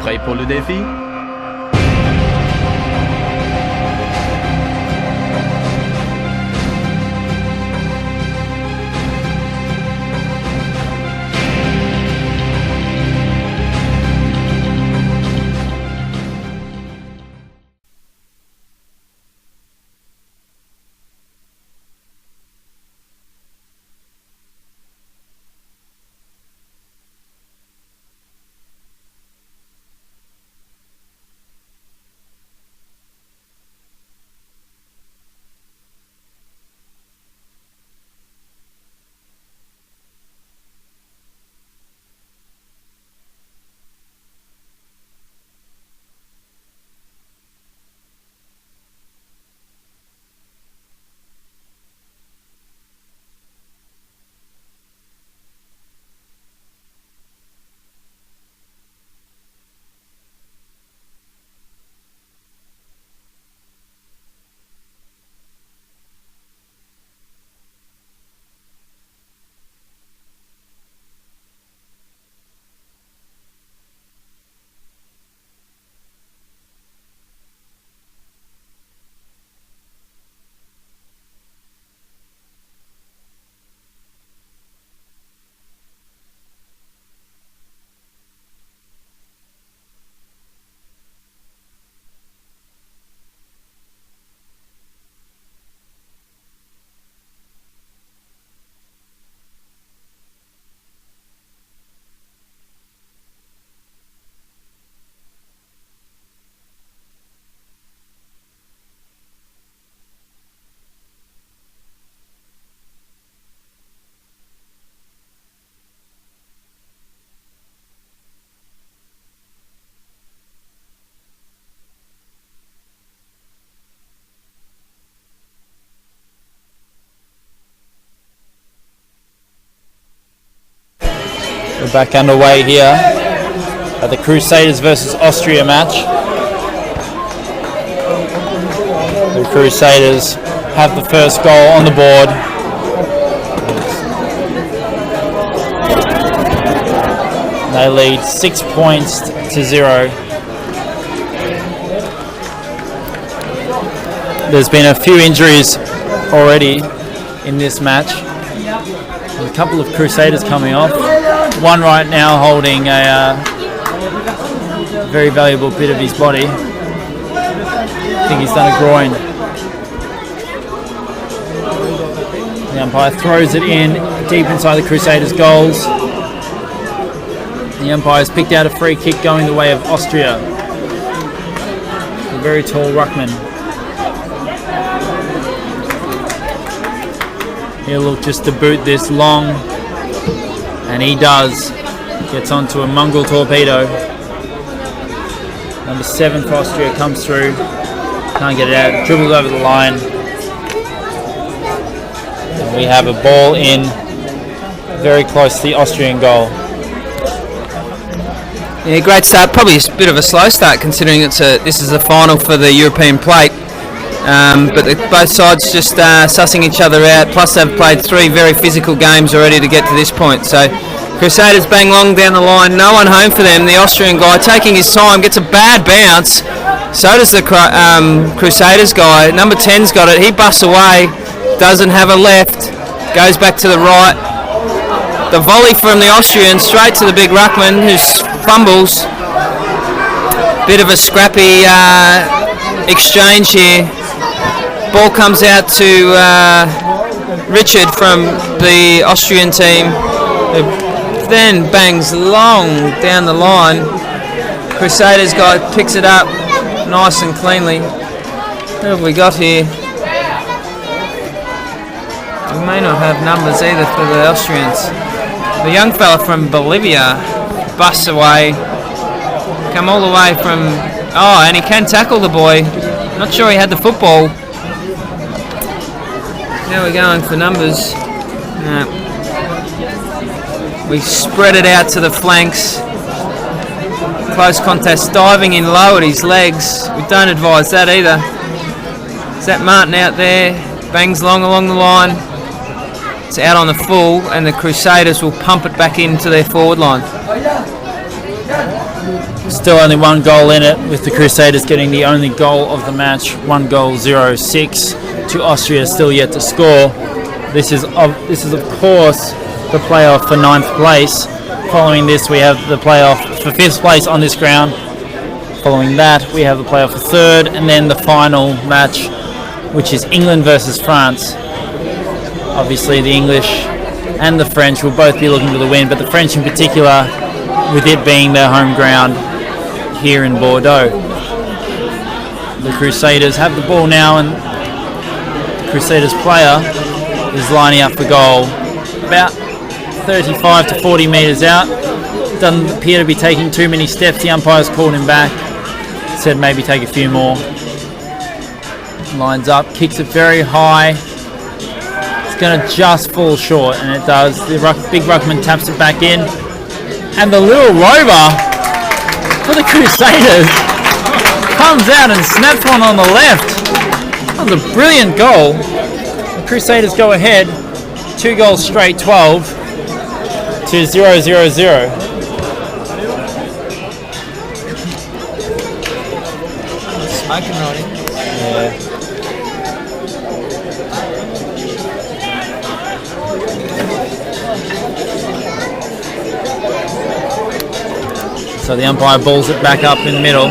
Prêt pour le défi? We're back underway here at the Crusaders versus Austria match. The Crusaders have the first goal on the board. They lead 6 points to 0. There's been a few injuries already in this match. There's a couple of Crusaders coming off. One right now holding a very valuable bit of his body. I think he's done a groin. The umpire throws it in deep inside the Crusaders' goals. The umpire's picked out a free kick going the way of Austria. A very tall ruckman. He'll look just to boot this long, and he does. Gets onto a mongrel torpedo. Number 7 for Austria comes through. Can't get it out. Dribbles over the line. And we have a ball in very close to the Austrian goal. Yeah, great start. Probably a bit of a slow start considering this is the final for the European plate. But both sides just sussing each other out. Plus they've played 3 very physical games already to get to this point. So Crusaders bang long down the line. No one home for them. The Austrian guy taking his time, gets a bad bounce. So does the Crusaders guy. Number 10's got it. He busts away. Doesn't have a left. Goes back to the right. The volley from the Austrian straight to the big ruckman who fumbles. Bit of a scrappy exchange here. Ball comes out to Richard from the Austrian team, who then bangs long down the line. Crusaders guy picks it up nice and cleanly. What have we got here? We may not have numbers either for the Austrians. The young fella from Bolivia busts away. Come all the way from... Oh, and he can tackle the boy. Not sure he had the football. Now we're going for numbers. No. We spread it out to the flanks. Close contest, diving in low at his legs. We don't advise that either. Zach Martin out there, bangs long along the line. It's out on the full, and the Crusaders will pump it back into their forward line. Still only one goal in it, with the Crusaders getting the only goal of the match. 1-0-6 to Austria, still yet to score. This is of course the playoff for 9th place. Following this, we have the playoff for 5th place on this ground. Following that, we have the playoff for 3rd, and then the final match, which is England versus France. Obviously, the English and the French will both be looking to the win, but the French in particular, with it being their home ground here in Bordeaux. The Crusaders have the ball now, and the Crusaders player is lining up for goal about 35 to 40 metres out. Doesn't appear to be taking too many steps. The umpire's called him back, said maybe take a few more. Lines up, kicks it very high. It's going to just fall short, and it does. The big ruckman taps it back in, and the little rover for the Crusaders comes out and snaps one on the left. That was a brilliant goal. The Crusaders go ahead, 2 goals straight, 12 to 0-0-0. Smoking, Roddy. Yeah. So the umpire balls it back up in the middle.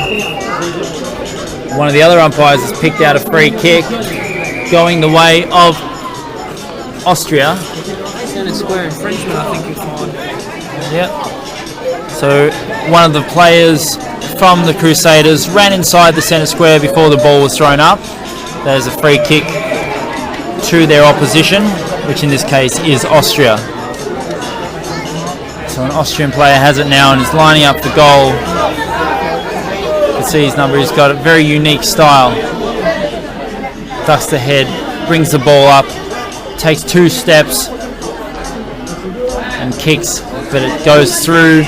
One of the other umpires has picked out a free kick going the way of Austria. Centre square infringement, I think you'll find. Yep. So one of the players from the Crusaders ran inside the centre square before the ball was thrown up. There's a free kick to their opposition, which in this case is Austria. So an Austrian player has it now and is lining up the goal. You can see his number. He's got a very unique style. Ducks the head, brings the ball up, takes 2 steps and kicks, but it goes through.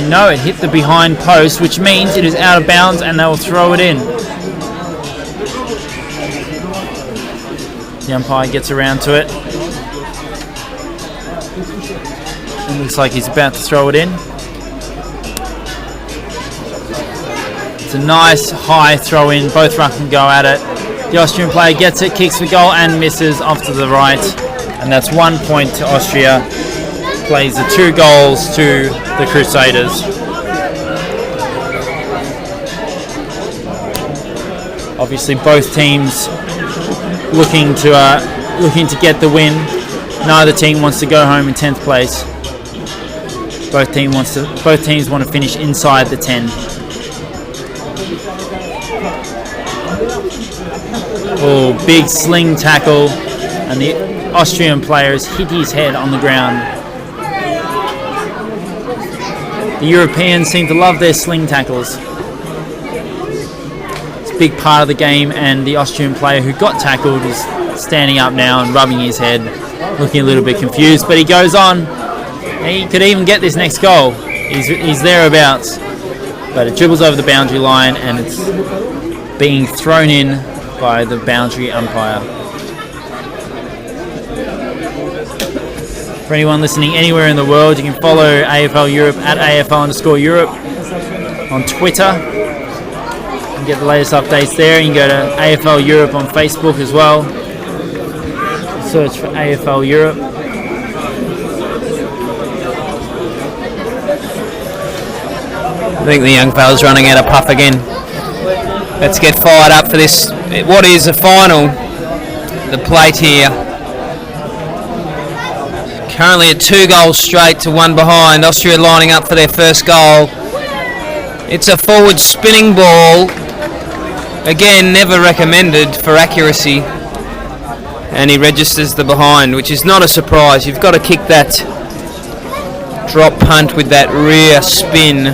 No, it hit the behind post, which means it is out of bounds and they will throw it in. The umpire gets around to it. It looks like he's about to throw it in. It's a nice high throw in. Both ruckmen go at it. The Austrian player gets it, kicks the goal and misses off to the right. And that's 1 point to Austria. Plays the 2 goals to the Crusaders. Obviously both teams looking to get the win. Neither team wants to go home in 10th place. Both teams want to finish inside the 10. Oh, big sling tackle, and the Austrian player has hit his head on the ground. The Europeans seem to love their sling tackles. It's a big part of the game, and the Austrian player who got tackled is standing up now and rubbing his head, looking a little bit confused, but he goes on. He could even get this next goal. He's thereabouts, but it dribbles over the boundary line and it's being thrown in by the boundary umpire. For anyone listening anywhere in the world, you can follow AFL Europe at AFL_Europe on Twitter and get the latest updates there. You can go to AFL Europe on Facebook as well. Search for AFL Europe. I think the young fella's running out of puff again. Let's get fired up for this. What is the final? The plate here. Currently at 2 goals straight to 1 behind. Austria lining up for their first goal. It's a forward spinning ball. Again, never recommended for accuracy. And he registers the behind, which is not a surprise. You've got to kick that drop punt with that rear spin.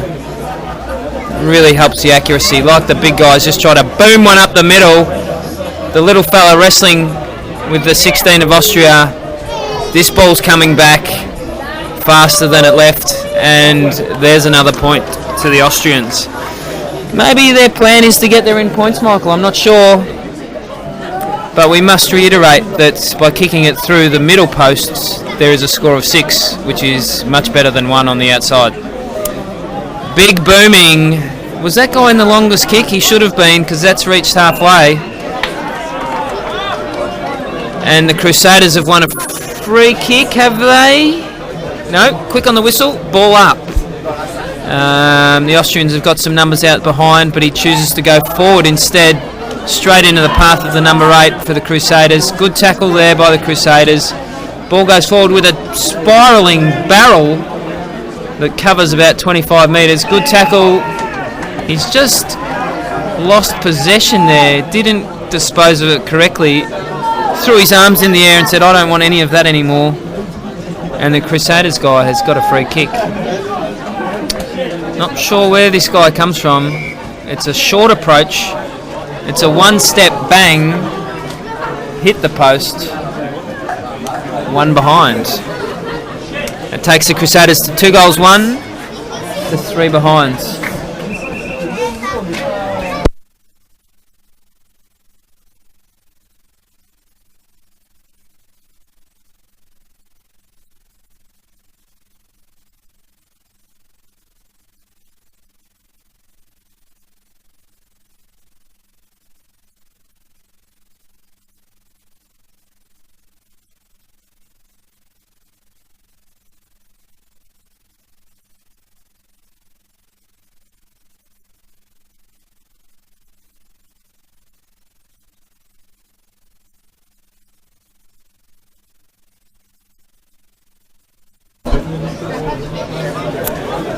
Really helps the accuracy. Like the big guys, just try to boom one up the middle. The little fella wrestling with the 16 of Austria. This ball's coming back faster than it left, and there's another point to the Austrians. Maybe their plan is to get their in points, Michael. I'm not sure. But we must reiterate that by kicking it through the middle posts, there is a score of 6, which is much better than 1 on the outside. Big booming. Was that guy in the longest kick? He should have been, because that's reached halfway. And the Crusaders have won a free kick, have they? No, quick on the whistle, ball up. The Austrians have got some numbers out behind, but he chooses to go forward instead, straight into the path of the number 8 for the Crusaders. Good tackle there by the Crusaders. Ball goes forward with a spiralling barrel that covers about 25 metres. Good tackle. He's just lost possession there, didn't dispose of it correctly. Threw his arms in the air and said, I don't want any of that anymore. And the Crusaders guy has got a free kick. Not sure where this guy comes from. It's a short approach. It's a one-step bang. Hit the post. One behind. It takes the Crusaders to 2 goals 1 to 3 behinds.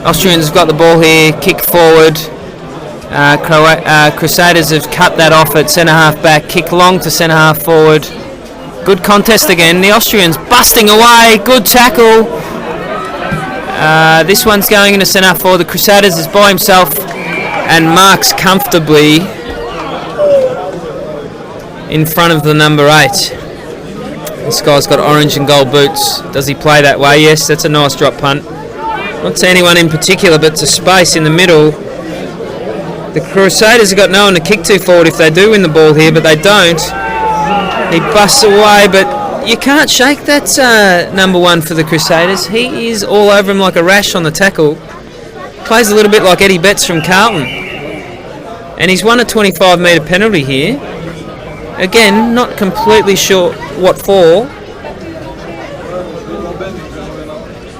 Austrians have got the ball here, kick forward. Crusaders have cut that off at centre half back, kick long to centre half forward. Good contest again. The Austrians busting away, good tackle. This one's going into centre half forward. The Crusaders is by himself and marks comfortably in front of the number 8. This guy's got orange and gold boots. Does he play that way? Yes, that's a nice drop punt. Not to anyone in particular, but to space in the middle. The Crusaders have got no one to kick to forward if they do win the ball here, but they don't. He busts away, but you can't shake that number 1 for the Crusaders. He is all over him like a rash on the tackle. Plays a little bit like Eddie Betts from Carlton. And he's won a 25-metre penalty here. Again, not completely sure what for.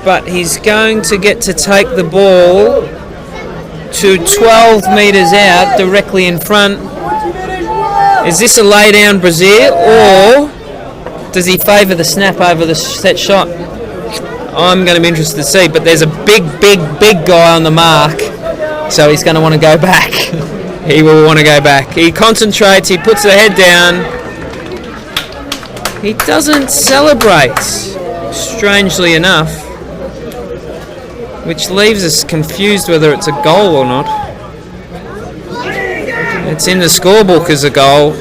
But he's going to get to take the ball to 12 metres out, directly in front. Is this a lay down brassiere, or does he favour the snap over the set shot? I'm going to be interested to see, but there's a big guy on the mark, so he's going to want to go back. He will want to go back. He concentrates, he puts the head down. He doesn't celebrate, strangely enough, which leaves us confused whether it's a goal or not. It's in the scorebook as a goal.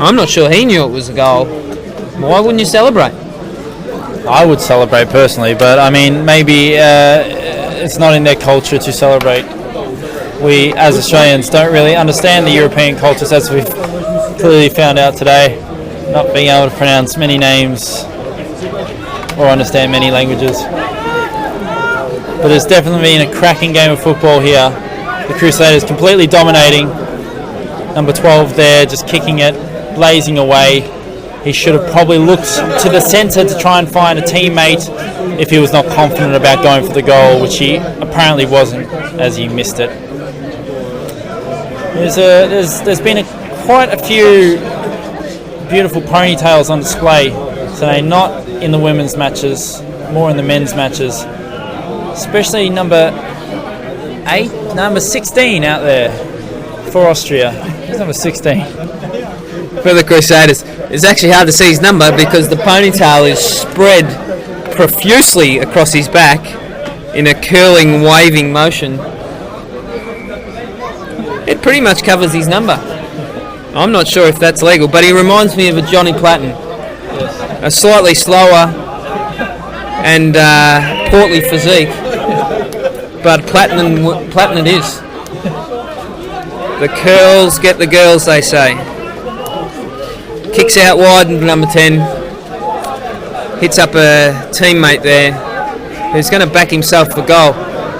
I'm not sure he knew it was a goal. Why wouldn't you celebrate? I would celebrate personally, but I mean, maybe it's not in their culture to celebrate. We, as Australians, don't really understand the European cultures, as we've clearly found out today, not being able to pronounce many names or understand many languages. But it's definitely been a cracking game of football here. The Crusaders completely dominating. Number 12 there, just kicking it, blazing away. He should have probably looked to the centre to try and find a teammate if he was not confident about going for the goal, which he apparently wasn't, as he missed it. There's been quite a few beautiful ponytails on display today, not in the women's matches, more in the men's matches. Especially number 16 out there for Austria. He's number 16. For the Crusaders. It's actually hard to see his number because the ponytail is spread profusely across his back in a curling, waving motion. It pretty much covers his number. I'm not sure if that's legal, but he reminds me of a Johnny Platten. Yes. A slightly slower and portly physique, but Platten it is. The curls get the girls, they say. Kicks out wide into number 10. Hits up a teammate there who's going to back himself for goal.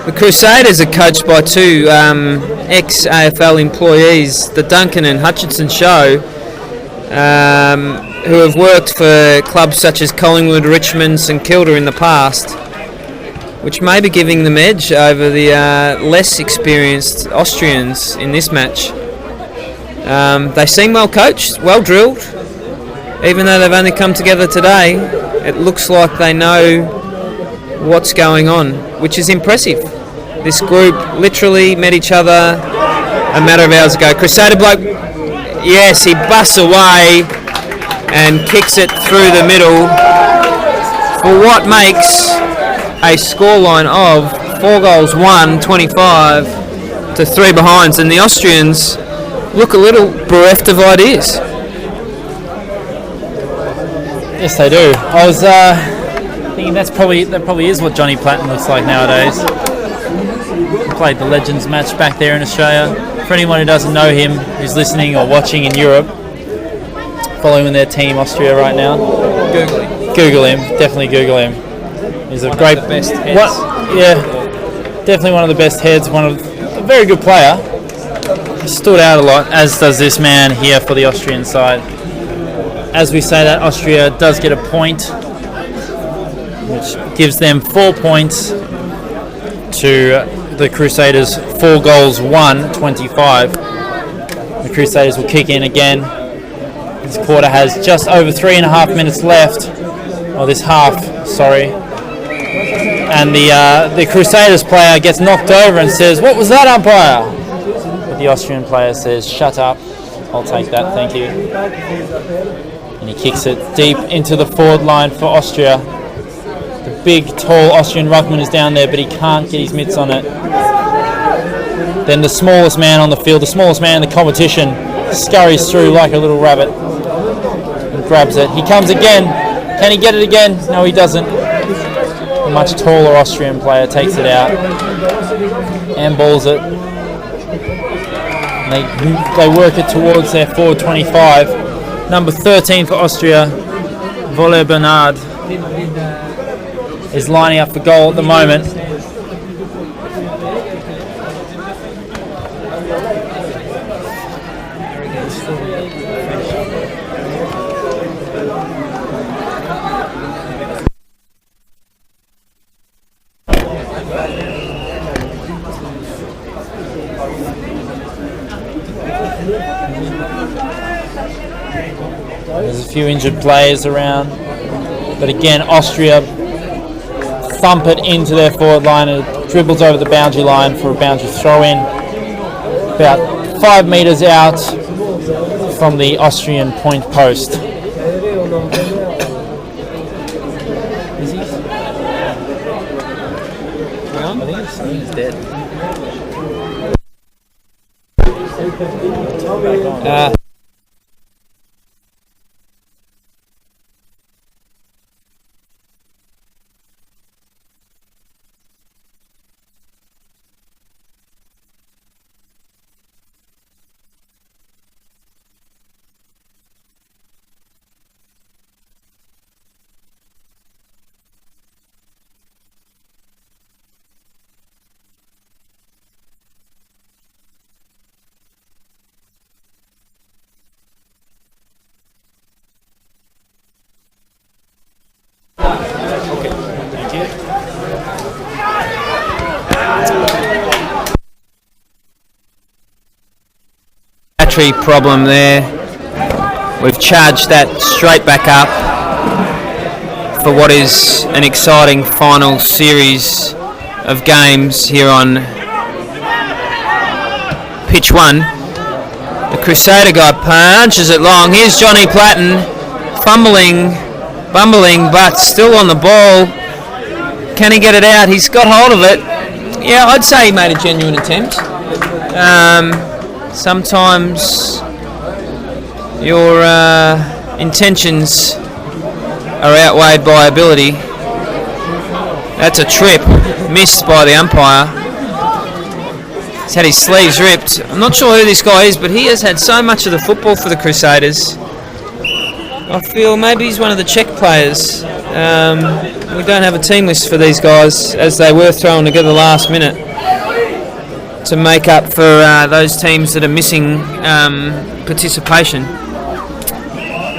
The Crusaders are coached by two ex-AFL employees, the Duncan and Hutchinson Show, who have worked for clubs such as Collingwood, Richmond, St Kilda in the past, which may be giving them edge over the less experienced Austrians in this match. They seem well coached, well drilled. Even though they've only come together today, it looks like they know what's going on, which is impressive. This group literally met each other a matter of hours ago. Crusader bloke, yes, he busts away and kicks it through the middle for what makes a scoreline of 4 goals, 1, 25 to 3 behinds, and the Austrians look a little bereft of ideas. Yes, they do. I was thinking that probably is what Johnny Platten looks like nowadays. He played the Legends match back there in Australia. For anyone who doesn't know him, who's listening or watching in Europe, following their team Austria right now, Google him. Definitely Google him. He's a great, best heads. Definitely one of the best heads. A very good player. He stood out a lot, as does this man here for the Austrian side. As we say that, Austria does get a point, which gives them 4 points to the Crusaders, 4 goals, 1, 25. The Crusaders will kick in again. This quarter has just over 3.5 minutes left, or this half, sorry. And the Crusaders player gets knocked over and says, "What was that, umpire?" But the Austrian player says, "Shut up, I'll take that, thank you." And he kicks it deep into the forward line for Austria. The big, tall Austrian ruckman is down there, but he can't get his mitts on it. Then the smallest man on the field, the smallest man in the competition, scurries through like a little rabbit and grabs it. He comes again. Can he get it again? No, he doesn't. A much taller Austrian player takes it out and balls it. And they work it towards their forward 25. Number 13 for Austria, Voller Bernard, is lining up for goal at the moment. There's a few injured players around, but again Austria thump it into their forward line and it dribbles over the boundary line for a boundary throw in, about 5 metres out from the Austrian point post. Is he? I think he's dead. Problem there. We've charged that straight back up for what is an exciting final series of games here on pitch 1. The Crusader guy punches it long. Here's Johnny Platten bumbling, but still on the ball. Can he get it out? He's got hold of it. Yeah, I'd say he made a genuine attempt. Sometimes your intentions are outweighed by ability. That's a trip, missed by the umpire. He's had his sleeves ripped. I'm not sure who this guy is, but he has had so much of the football for the Crusaders. I feel maybe he's one of the Czech players. We don't have a team list for these guys, as they were thrown together last minute to make up for those teams that are missing participation.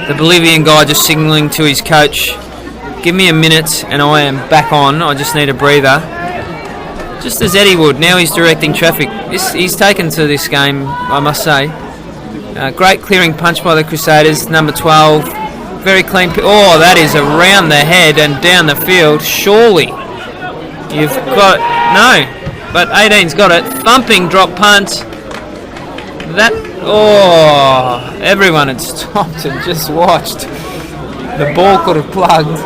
The Bolivian guy just signalling to his coach, give me a minute and I am back on, I just need a breather. Just as Eddie would, now he's directing traffic. He's taken to this game, I must say. Great clearing punch by the Crusaders, number 12. Very clean. Oh, that is around the head and down the field. Surely you've got... No, but 18's got it. Thumping drop punt. That... Oh, everyone had stopped and just watched. The ball could have plugged,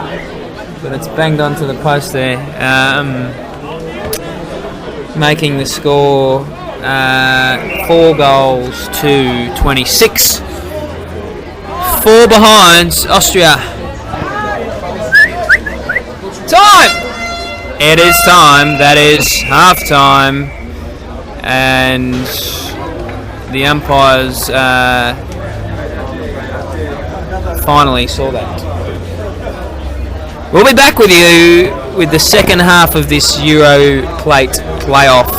but it's banged onto the post there. Making the score 4 goals to 26. 4 behind Austria. Time! It is time. That is half time. And the umpires finally saw that. We'll be back with you with the second half of this Euro Plate playoff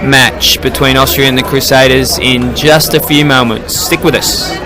match between Austria and the Crusaders in just a few moments. Stick with us.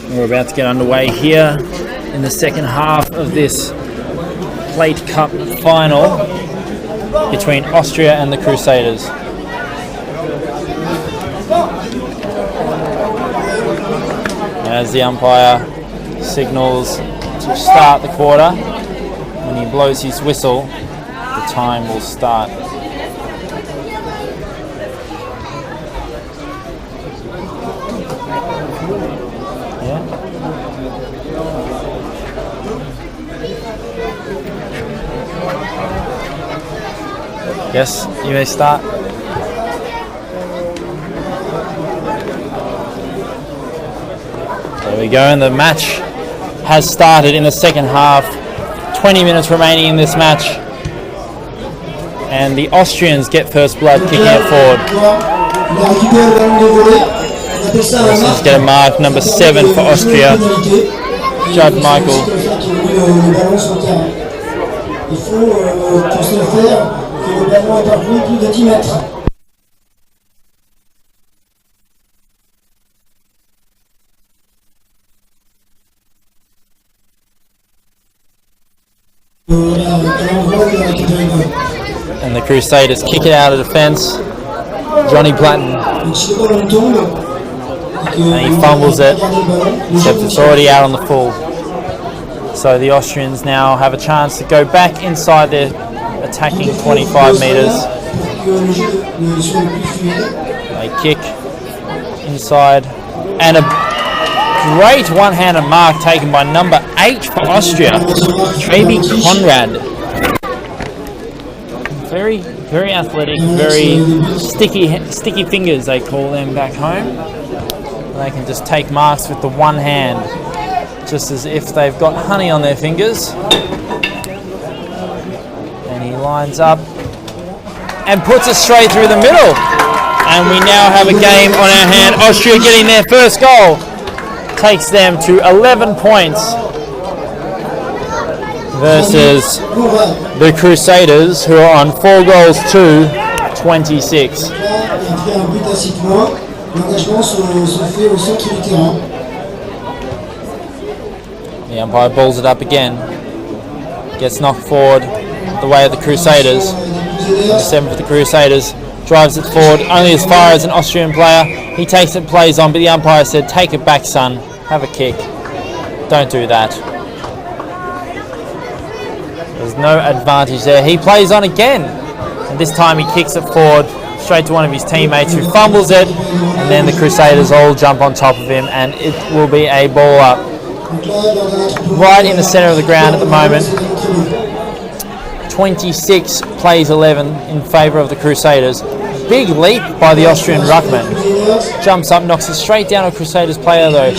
We're about to get underway here in the second half of this Plate Cup final between Austria and the Crusaders. As the umpire signals to start the quarter, when he blows his whistle, the time will start. Yes, you may start. There we go, and the match has started in the second half. 20 minutes remaining in this match. And the Austrians get first blood kicking it forward. Let's get a mark, number 7 for Austria. Judd Michael. Le ballon est parcouru plus de 10 mètres. L'envoi de la récupérer. And the Crusaders kick it out of defence. Johnny Platten. And he fumbles it, except it's already out on the full. So the Austrians now have a chance to go back inside their attacking 25 metres. They kick inside, and a great one-handed mark taken by number 8 for Austria, Traby Conrad. Very, very athletic, very sticky fingers, they call them back home. They can just take marks with the one hand, just as if they've got honey on their fingers. And he lines up and puts it straight through the middle. And we now have a game on our hand. Austria getting their first goal takes them to 11 points versus the Crusaders, who are on 4 goals to 26. The umpire balls it up again. Gets knocked forward the way of the Crusaders. Number 7 for the Crusaders drives it forward only as far as an Austrian player. He takes it, plays on, but the umpire said, "Take it back, son. Have a kick. Don't do that." There's no advantage there. He plays on again, and this time he kicks it forward straight to one of his teammates, who fumbles it, and then the Crusaders all jump on top of him, and it will be a ball up right in the centre of the ground at the moment. 26 plays 11 in favour of the Crusaders. Big leap by the Austrian ruckman. Jumps up, knocks it straight down a Crusaders player though.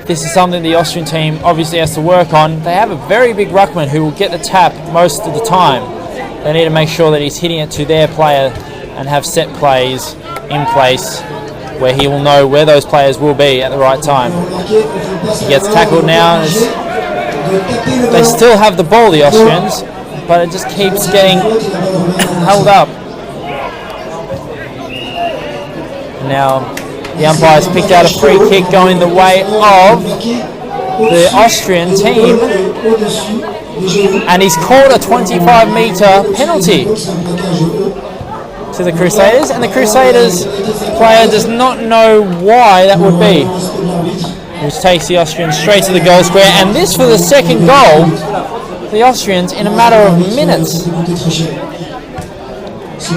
This is something the Austrian team obviously has to work on. They have a very big ruckman who will get the tap most of the time. They need to make sure that he's hitting it to their player and have set plays in place where he will know where those players will be at the right time. He gets tackled now. They still have the ball, the Austrians, but it just keeps getting held up. Now the umpire's picked out a free kick going the way of the Austrian team, and he's called a 25-metre penalty to the Crusaders, and the Crusaders player does not know why that would be, which takes the Austrians straight to the goal square. And this for the second goal, the Austrians in a matter of minutes.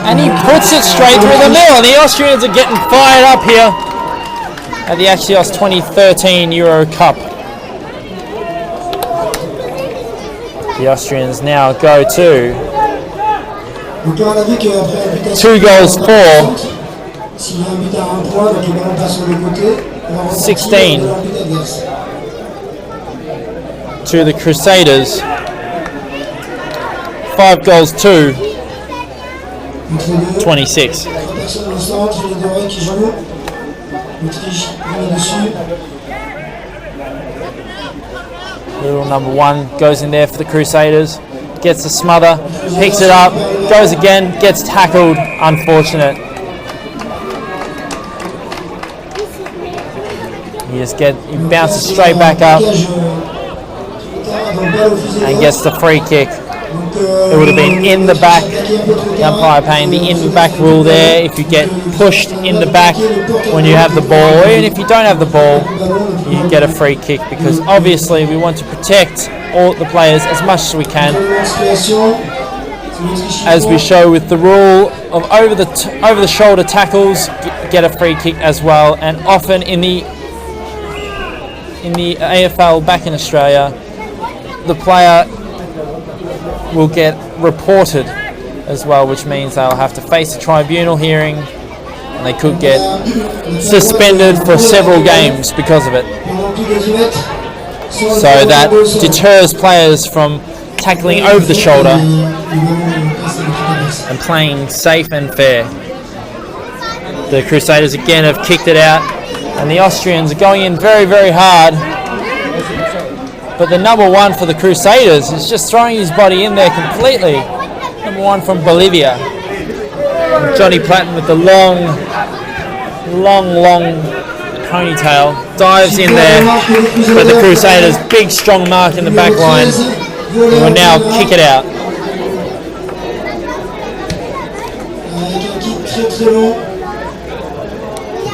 And he puts it straight through the middle, and the Austrians are getting fired up here at the Axios 2013 Euro Cup. The Austrians now go to 2 goals for 16 to the Crusaders. 5 goals to 26. Little number 1 goes in there for the Crusaders, gets the smother, picks it up, goes again, gets tackled, unfortunate. He bounces straight back up and gets the free kick. It would have been in the back. The umpire paying the in the back rule there. If you get pushed in the back when you have the ball, or even if you don't have the ball, you get a free kick, because obviously we want to protect all the players as much as we can, as we show with the rule of over the shoulder tackles get a free kick as well. And often in the AFL back in Australia, the player will get reported as well, which means they'll have to face a tribunal hearing, and they could get suspended for several games because of it. So that deters players from tackling over the shoulder and playing safe and fair. The Crusaders again have kicked it out, and the Austrians are going in very, very hard. But the number 1 for the Crusaders is just throwing his body in there completely. Number 1 from Bolivia. Johnny Platten with the long ponytail dives in there. But the Crusaders, big strong mark in the back line, will now kick it out. très très long.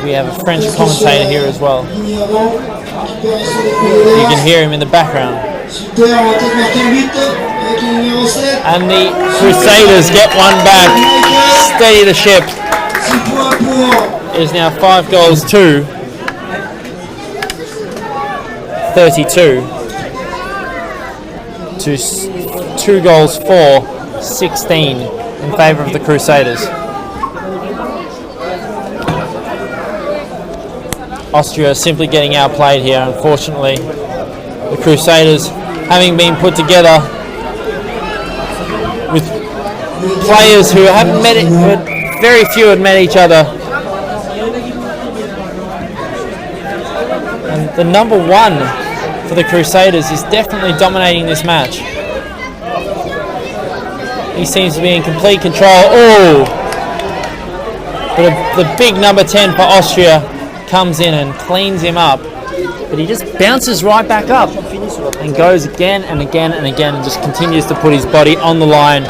We have a French commentator here as well. Ligne avant, récupération des You coups can hear him in the background. Super, on va peut-être marquer un but avec le numéro 7. And the Crusaders get one back. Steady the ship. 6 points pour It is now 5 goals to 32 to 2 goals for 16 in favour of the Crusaders. Austria simply getting outplayed here, unfortunately. The Crusaders having been put together with players who haven't met it, very few had met each other. And the number 1 for the Crusaders is definitely dominating this match. He seems to be in complete control. Oh! But the big number 10 for Austria comes in and cleans him up. But he just bounces right back up and goes again and again and again and just continues to put his body on the line,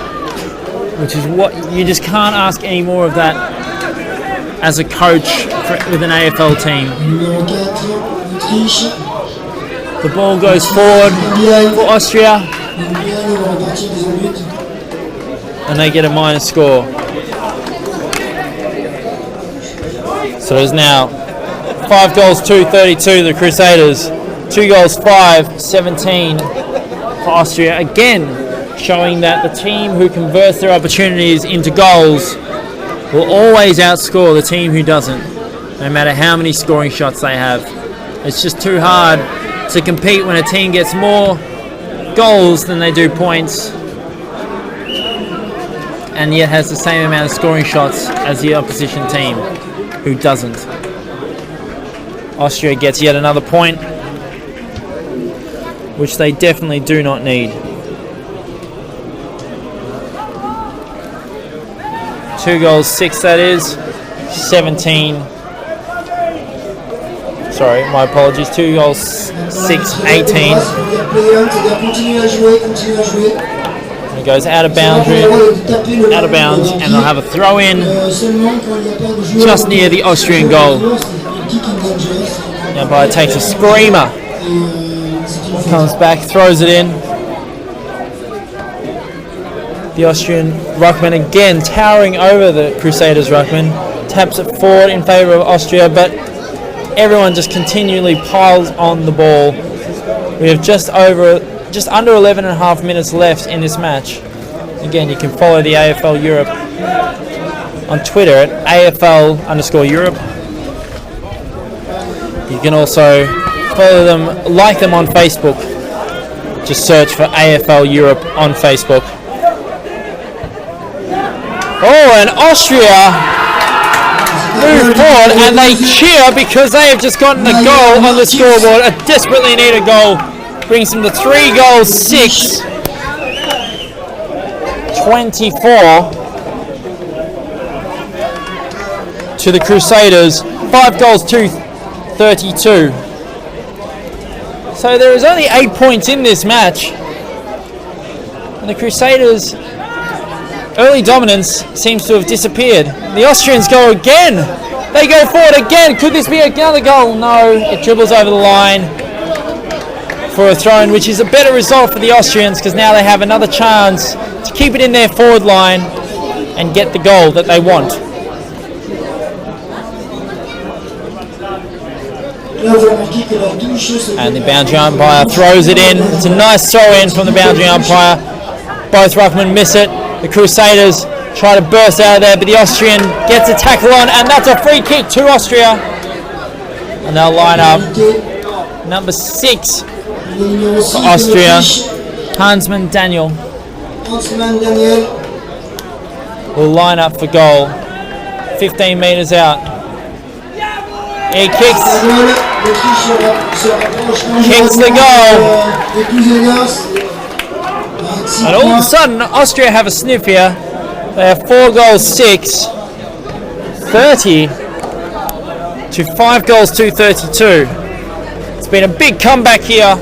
which is what you just can't ask any more of that as a coach with an AFL team. numéro 4, Autriche. The ball goes forward for Austria Ils vont repartir des buts. and they get a minus score. So there's now 5 goals 2-32 the Crusaders, 2 goals 5-17 for Austria. Again, showing that the team who converts their opportunities into goals will always outscore the team who doesn't, no matter how many scoring shots they have. It's just too hard to compete when a team gets more goals than they do points, and yet has the same amount of scoring shots as the opposition team who doesn't. Austria gets yet another point, which they definitely do not need. 2 goals 6, that is 17. Sorry, my apologies. 2 goals 6-18. C'est-à-dire continuer à jouer, continuer à jouer. He goes out of bounds, and they'll have a throw in Seulement quand il n'y a pas de joueur just near the Austrian goal. c'est kick and dangerous. Now Bayer takes a screamer, comes back, throws it in. The Austrian ruckman again towering over the Crusaders ruckman, taps it forward in favour of Austria, but everyone just continually piles on the ball. We have just under 11 and a half minutes left in this match. Again, you can follow the AFL Europe on Twitter at AFL_Europe. You can also follow them, like them on Facebook. Just search for AFL Europe on Facebook. Oh, and Austria move forward and they cheer because they have just gotten a goal on the scoreboard. A desperately needed goal brings them to 3 goals 6-24 to the Crusaders. 5 goals 2-32. So there is only 8 points in this match, and the Crusaders' early dominance seems to have disappeared. The Austrians go again. They go forward again. Could this be another goal? No. It dribbles over the line for a throw-in, which is a better result for the Austrians because now they have another chance to keep it in their forward line and get the goal that they want. And the boundary umpire throws it in. It's a nice throw-in from the boundary umpire. Both ruckmen miss it. The Crusaders try to burst out of there, but the Austrian gets a tackle on, and that's a free kick to Austria. And they'll line up number 6 for Austria, Hansman Daniel, will line up for goal. 15 metres out. He kicks the goal. And all of a sudden, Austria have a sniff here. They have 4 goals 6-30 to 5 goals 2-32. It's been a big comeback here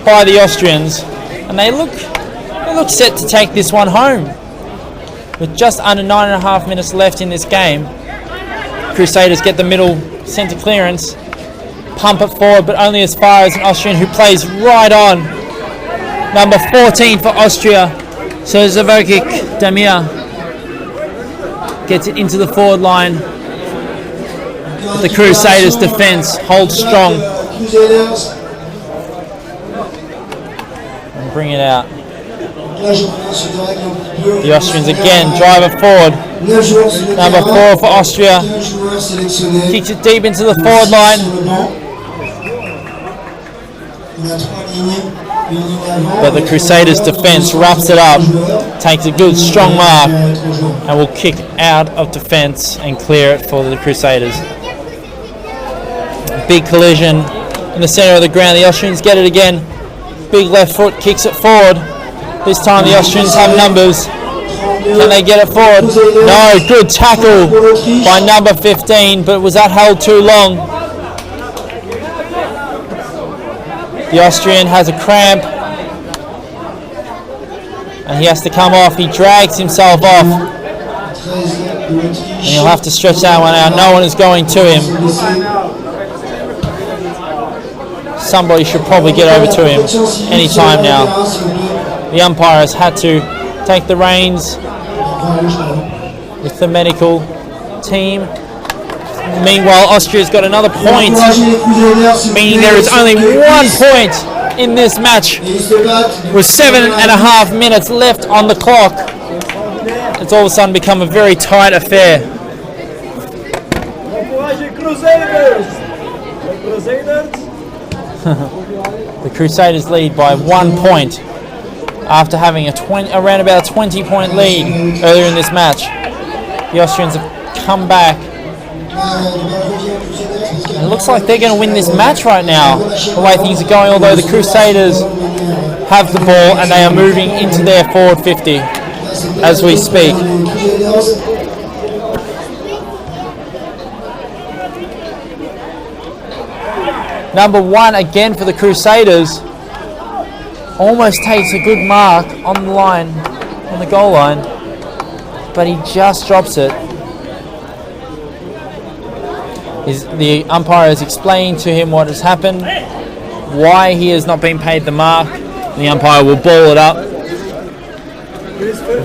by the Austrians, and they look set to take this one home with just under 9.5 minutes left in this game. Crusaders get the middle centre clearance, pump it forward, but only as far as an Austrian who plays right on. Number 14 for Austria, Serzovic Damir, gets it into the forward line. But the Crusaders' defence holds strong and bring it out. The Austrians again drive it forward. Number 4 for Austria kicks it deep into the forward line. But the Crusaders' defence wraps it up, takes a good strong mark, and will kick out of defence and clear it for the Crusaders. Big collision in the centre of the ground. The Austrians get it again. Big left foot kicks it forward. This time the Austrians have numbers. Can they get it forward? No, good tackle by number 15, but was that held too long? The Austrian has a cramp and he has to come off. He drags himself off and he'll have to stretch that one out. No one is going to him. Somebody should probably get over to him any time now. The umpire has had to take the reins with the medical team. Meanwhile, Austria's got another point, meaning there is only 1 point in this match with 7.5 minutes left on the clock. It's all of a sudden become a very tight affair. The Crusaders lead by 1 point after having around about a 20-point lead earlier in this match. The Austrians have come back. It looks like they're going to win this match right now, the way things are going, although the Crusaders have the ball and they are moving into their forward 50 as we speak. Number 1 again for the Crusaders. Almost takes a good mark on the line, on the goal line, but he just drops it. The umpire has explained to him what has happened, why he has not been paid the mark. The umpire will ball it up.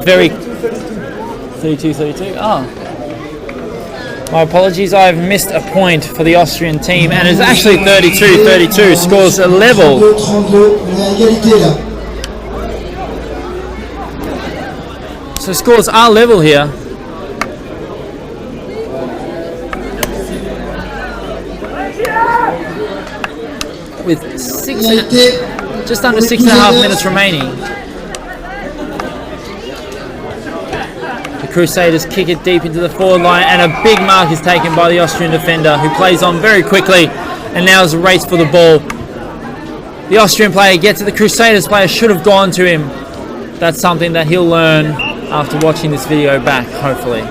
Very 32-32. Oh. My apologies, I've missed a point for the Austrian team, and it's actually 32-32. Scores a level. So scores are level here. With just under 6.5 minutes remaining. The Crusaders kick it deep into the forward line, and a big mark is taken by the Austrian defender, who plays on very quickly, and now is a race for the ball. The Austrian player gets it. The Crusaders player should have gone to him. That's something that he'll learn after watching this video back, hopefully.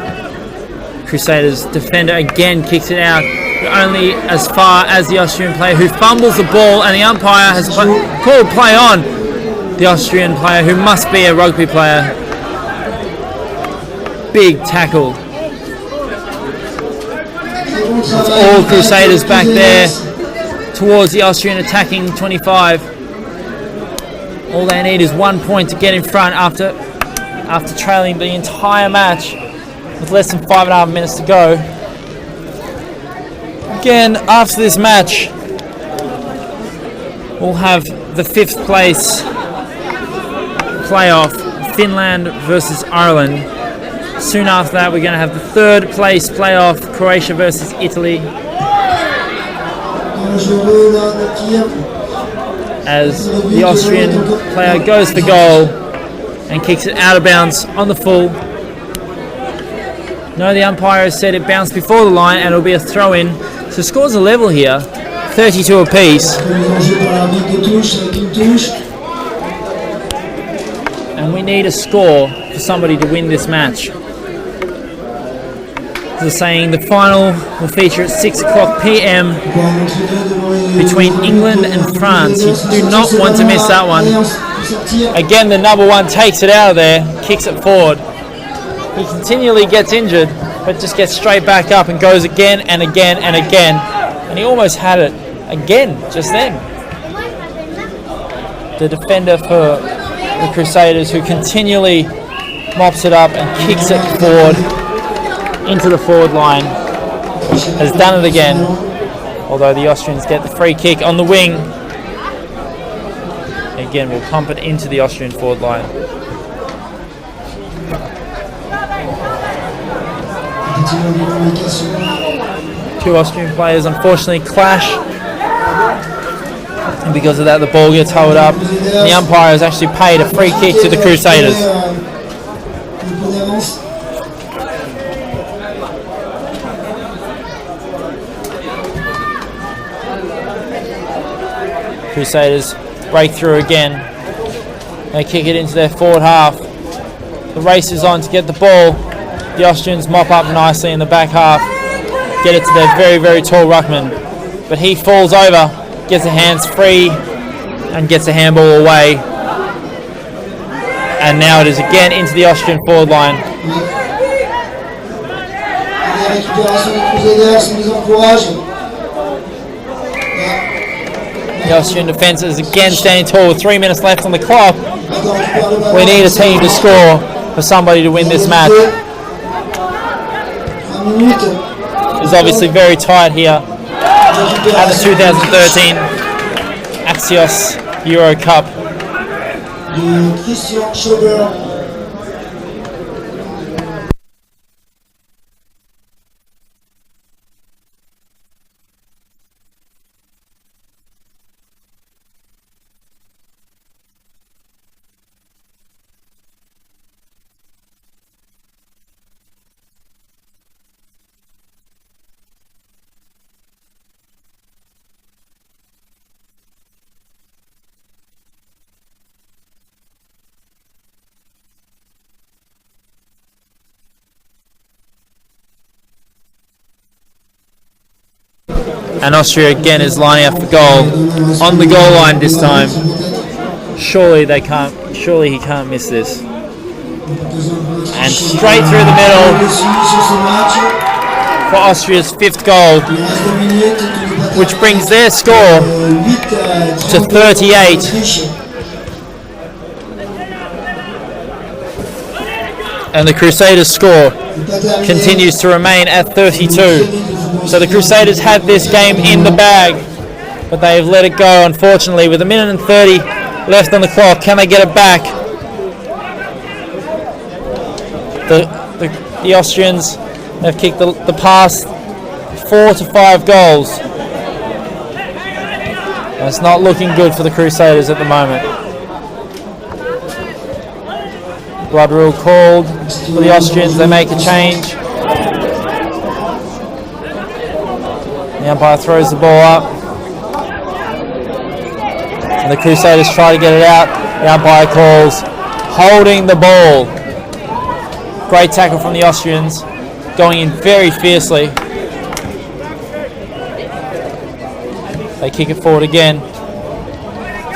Crusaders defender again kicks it out, but only as far as the Austrian player, who fumbles the ball, and the umpire has called play on the Austrian player, who must be a rugby player. Big tackle. It's all Crusaders back there towards the Austrian attacking 25. All they need is 1 point to get in front after trailing the entire match with less than 5.5 minutes to go. Again, after this match, we'll have the 5th place playoff, Finland versus Ireland. Soon after that, we're going to have the 3rd place playoff, Croatia versus Italy, as the Austrian player goes for goal and kicks it out of bounds on the full. No, the umpire has said it bounced before the line and it'll be a throw-in. So scores are level here, 32 apiece. And we need a score for somebody to win this match. They're saying the final will feature at 6 o'clock p.m. between England and France. You do not want to miss that one. Again, the number 1 takes it out of there, kicks it forward. he continually gets injured, but just gets straight back up and goes again and again and again. And he almost had it again just then. The defender for the Crusaders, who continually mops it up and kicks it forward into the forward line, has done it again. Although the Austrians get the free kick on the wing. Again, we'll pump it into the Austrian forward line. Two Austrian players unfortunately clash, and because of that the ball gets held up. The umpire has actually paid a free kick to the Crusaders. Crusaders break through again. They kick it into their forward half. The race is on to get the ball. The Austrians mop up nicely in the back half, get it to their very, very tall ruckman. But he falls over, gets the hands free, and gets the handball away. And now it is again into the Austrian forward line. The Austrian defence is again standing tall with 3 minutes left on the clock. We need a team to score for somebody to win this match. It's obviously very tight here at the 2013 Axios Euro Cup. And Austria again is lining up for goal on the goal line this time. Surely he can't miss this. And straight through the middle for Austria's 5th goal, which brings their score to 38. And the Crusaders' score continues to remain at 32. So the Crusaders had this game in the bag, but they have let it go, unfortunately, with 1 minute and 30 left on the clock. Can they get it back? The Austrians have kicked the past 4 to 5 goals. And it's not looking good for the Crusaders at the moment. Blood rule called for the Austrians. They make a change. The umpire throws the ball up. And the Crusaders try to get it out. The umpire calls holding the ball. Great tackle from the Austrians, going in very fiercely. They kick it forward again.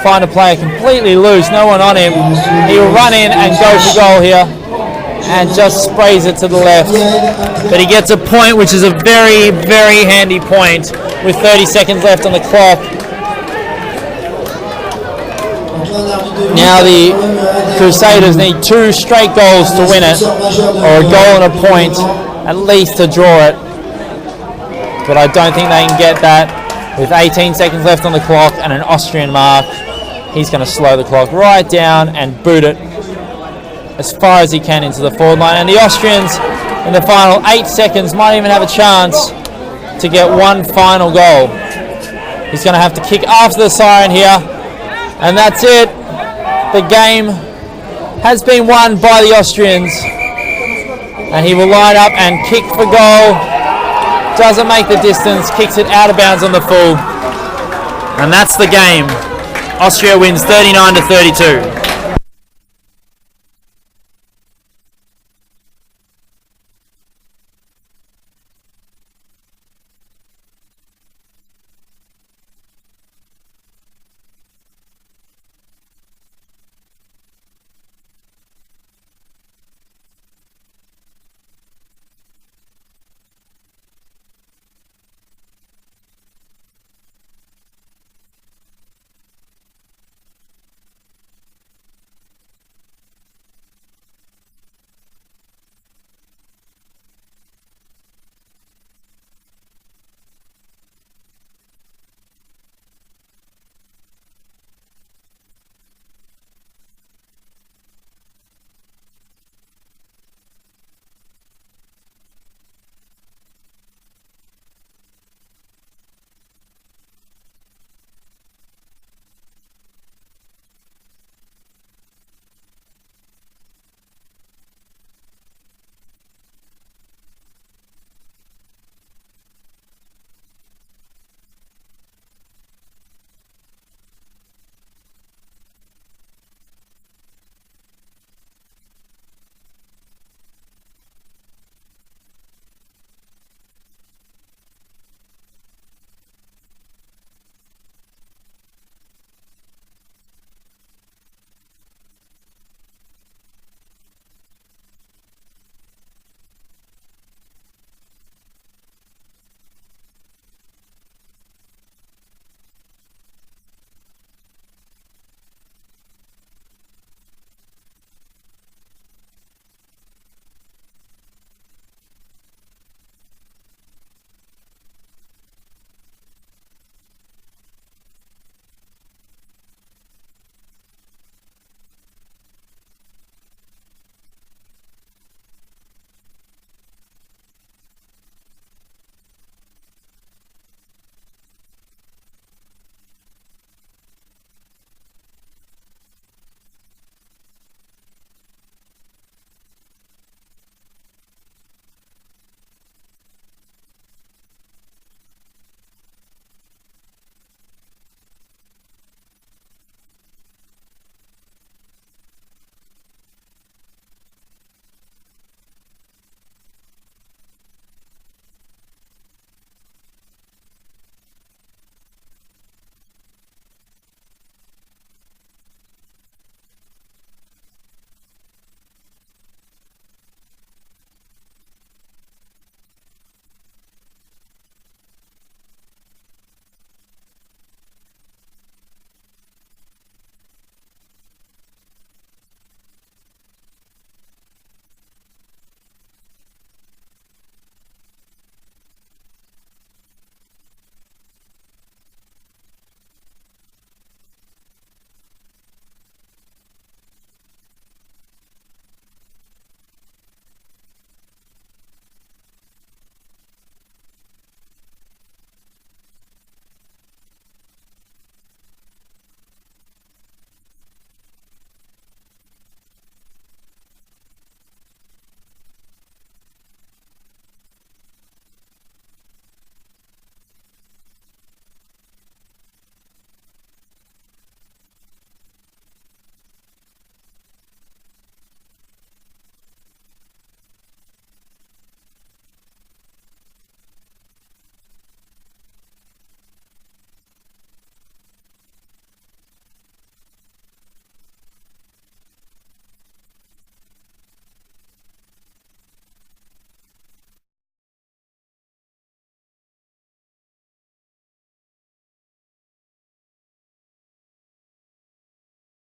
Find a player completely loose, no one on him. He will run in and go for goal here and just sprays it to the left. But he gets a point, which is a very, very handy point with 30 seconds left on the clock. Now the Crusaders need 2 straight goals to win it, or a goal and a point at least to draw it. But I don't think they can get that with 18 seconds left on the clock and an Austrian mark. He's going to slow the clock right down and boot it as far as he can into the forward line. And the Austrians in the final 8 seconds might even have a chance to get one final goal. He's going to have to kick after the siren here. And that's it. The game has been won by the Austrians. And he will line up and kick for goal. Doesn't make the distance. Kicks it out of bounds on the full. And that's the game. Austria wins 39 to 32.